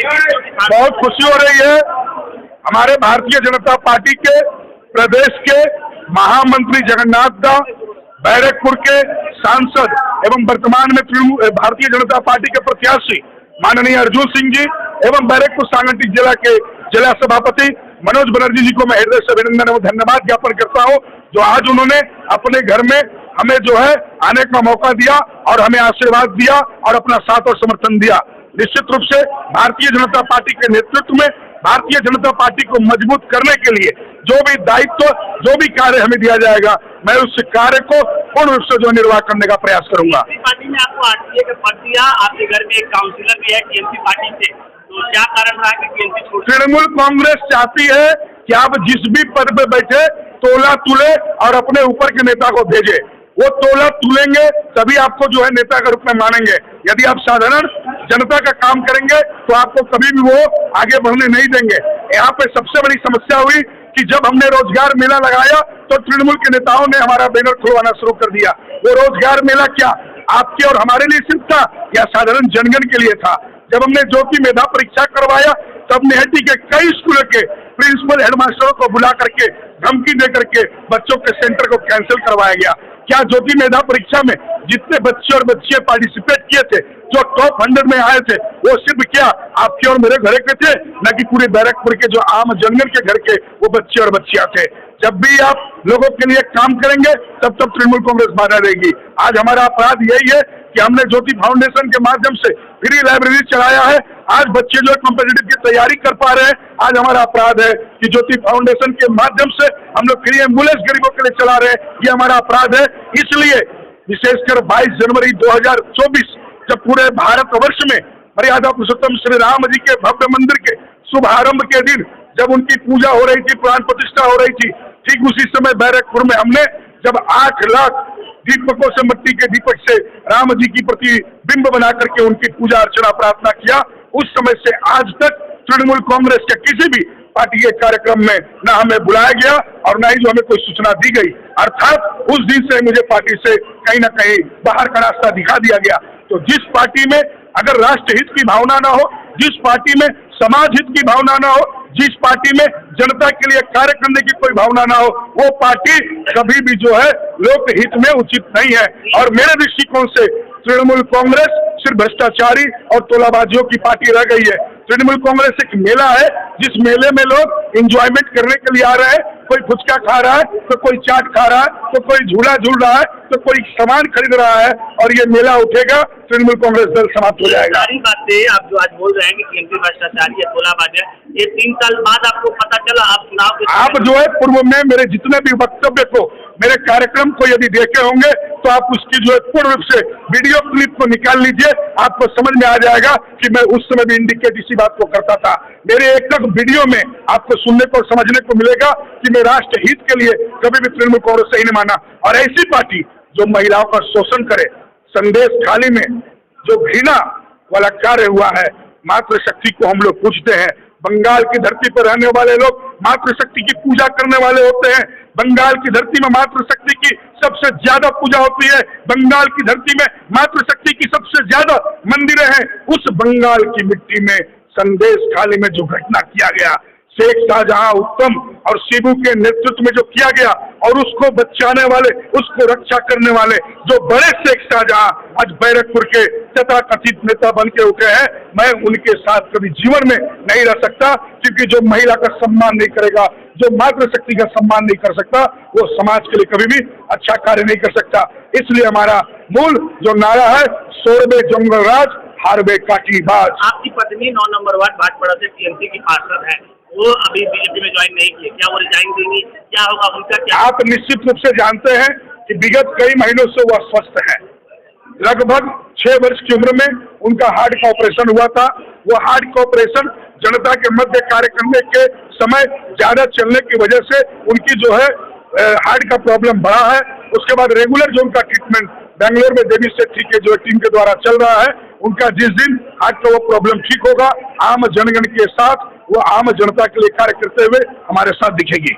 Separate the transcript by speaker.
Speaker 1: बहुत खुशी हो रही है। हमारे भारतीय जनता पार्टी के प्रदेश के महामंत्री जगन्नाथ दा, बैरकपुर के सांसद एवं वर्तमान में भारतीय जनता पार्टी के प्रत्याशी माननीय अर्जुन सिंह जी एवं बैरकपुर सांगठनिक जिला के जिला सभापति मनोज बनर्जी जी को मैं हृदय से अभिनंदन एवं धन्यवाद ज्ञापन करता हूं, जो आज उन्होंने अपने घर में हमें जो है आने का मौका दिया और हमें आशीर्वाद दिया और अपना साथ और समर्थन दिया। निश्चित रूप से भारतीय जनता पार्टी के नेतृत्व में भारतीय जनता पार्टी को मजबूत करने के लिए जो भी दायित्व, जो भी कार्य हमें दिया जाएगा, मैं उस कार्य को पूर्ण रूप से जो निर्वाह करने का प्रयास करूंगा।
Speaker 2: पार्टी ने आपको आरटीए का पद दिया, आपके घर में एक काउंसिलर भी है टीएमसी पार्टी से, तो क्या कारण रहा कि टीएमसी छोड़?
Speaker 1: तृणमूल कांग्रेस चाहती है कि आप जिस भी पद पर बैठे तोला तुले और अपने ऊपर के नेता को भेजे। वो तोला तुलेंगे तभी आपको जो है नेता के रूप में मानेंगे। यदि आप साधारण जनता का काम करेंगे तो आपको कभी भी वो आगे बढ़ने नहीं देंगे। यहाँ पे सबसे बड़ी समस्या हुई कि जब हमने रोजगार मेला लगाया तो तृणमूल के नेताओं ने हमारा बैनर खुलवाना शुरू कर दिया। वो रोजगार मेला क्या आपके और हमारे लिए सिर्फ था या साधारण जनगण के लिए था? जब हमने ज्योति मेधा परीक्षा करवाया तब निहटी के कई स्कूलों के प्रिंसिपल हेडमास्टरों को बुला करके धमकी दे करके बच्चों के सेंटर को कैंसिल करवाया गया। क्या ज्योति मेधा परीक्षा में जितने बच्चे और बच्चियां पार्टिसिपेट किए थे, जो टॉप 100 में आए थे, वो सिर्फ क्या आपके और मेरे घर के थे, न कि पूरे बैरकपुर के जो आम जनगण के घर के वो बच्चे और बच्चियां थे। जब भी आप लोगों के लिए काम करेंगे तब तृणमूल कांग्रेस बाधा देगी। आज हमारा अपराध यही है कि हमने ज्योति फाउंडेशन के माध्यम से फ्री लाइब्रेरी चलाया है। आज बच्चे जो कॉम्पिटिटिव की तैयारी कर पा रहे हैं। आज हमारा अपराध है कि ज्योति फाउंडेशन के माध्यम से हम लोग फ्री एम्बुलेंस गरीबों के लिए चला रहे हैं। ये हमारा अपराध है। इसलिए विशेषकर 22 जनवरी 2024 जब पूरे भारतवर्ष में मर्यादा पुरुषोत्तम श्री राम जी के भव्य मंदिर के शुभारंभ के दिन जब उनकी पूजा हो रही थी, प्राण प्रतिष्ठा हो रही थी, ठीक उसी समय बैरकपुर में हमने जब 8 लाख दीपकों से, मिट्टी के दीपक से राम जी की प्रतिबिंब बना करके उनकी पूजा अर्चना प्रार्थना किया, उस समय से आज तक तृणमूल कांग्रेस के किसी भी पार्टी के कार्यक्रम में न हमें बुलाया गया और न ही जो हमें कोई सूचना दी गई। अर्थात उस दिन से मुझे पार्टी से कहीं ना कहीं बाहर का रास्ता दिखा दिया गया। तो जिस पार्टी में अगर राष्ट्रहित की भावना ना हो, जिस पार्टी में समाज हित की भावना ना हो, जिस पार्टी में जनता के लिए कार्य करने की कोई भावना ना हो, वो पार्टी कभी भी जो है लोकहित में उचित नहीं है। और मेरे दृष्टिकोण से तृणमूल कांग्रेस सिर्फ भ्रष्टाचारी और तोलाबाजियों की पार्टी रह गई है। तृणमूल कांग्रेस एक मेला है जिस मेले में लोग एंजॉयमेंट करने के लिए आ रहे हैं। कोई फुचका खा रहा है, तो कोई चाट खा रहा है, तो कोई झूला झूल रहा है, तो कोई सामान खरीद रहा है और ये मेला उठेगा, तृणमूल कांग्रेस दल समाप्त हो जाएगा।
Speaker 2: सारी बातें आप जो आज बोल रहे हैं कि केंद्रीय भ्रष्टाचारी है, तोलाबाज है, ये 3 साल बाद आपको पता चला, आप चुनाव
Speaker 1: आप जो है पूर्व में मेरे जितने भी वक्तव्य को, मेरे कार्यक्रम को यदि देखे होंगे तो आप उसकी जो है पूर्ण रूप से वीडियो क्लिप को निकाल लीजिए, आपको समझ में आ जाएगा कि मैं उस समय भी इंडिकेट इसी बात को करता था। मेरे एक वीडियो में आपको सुनने को और समझने को मिलेगा कि मैं राष्ट्र हित के लिए कभी भी तृणमूल कांग्रेस सही नहीं माना। और ऐसी पार्टी जो महिलाओं का शोषण करे, संदेश थाली में जो घृणा वाला कार्य हुआ है, मातृशक्ति को हम लोग पूजते हैं। बंगाल की धरती पर रहने वाले लोग मातृशक्ति की पूजा करने वाले होते हैं। बंगाल की धरती में मातृशक्ति की सबसे ज्यादा पूजा होती है। बंगाल की धरती में मातृशक्ति की सबसे ज्यादा मंदिरें हैं। उस बंगाल की मिट्टी में संदेश थाली में जो घटना किया गया, शेख शाहजहां उत्तम और शिबू के नेतृत्व में जो किया गया और उसको बचाने वाले, उसको रक्षा करने वाले जो बड़े शेख शाहजहां आज बैरकपुर के तथाकथित नेता बन के उठे हैं, मैं उनके साथ कभी जीवन में नहीं रह सकता। क्योंकि जो महिला का सम्मान नहीं करेगा, जो मातृशक्ति का सम्मान नहीं कर सकता, वो समाज के लिए कभी भी अच्छा कार्य नहीं कर सकता। इसलिए हमारा मूल जो नारा है, सोरबे जंगल राज, हारबे काटी बाज।
Speaker 2: आपकी पत्नी 9 नंबर वार्ड भाटपाड़ा से टीएमसी की पार्षद है, वो अभी बीजेपी में ज्वाइन नहीं किए, क्या वो रिजाइन देंगी? क्या होगा उनका? क्या
Speaker 1: आप निश्चित रूप से जानते हैं कि विगत कई महीनों से वो अस्वस्थ है। लगभग 6 वर्ष की उम्र में उनका हार्ट का ऑपरेशन हुआ था। वो हार्ट का ऑपरेशन जनता के मध्य कार्य करने के समय ज्यादा चलने की वजह से उनकी जो है हार्ट का प्रॉब्लम बढ़ा है। उसके बाद रेगुलर जो उनका ट्रीटमेंट बेंगलोर में देवी सेठी के जो टीम के द्वारा चल रहा है, उनका जिस दिन हार्ट का वो प्रॉब्लम ठीक होगा, आम जनगण के साथ वो आम जनता के लिए कार्य करते हुए हमारे साथ दिखेगी।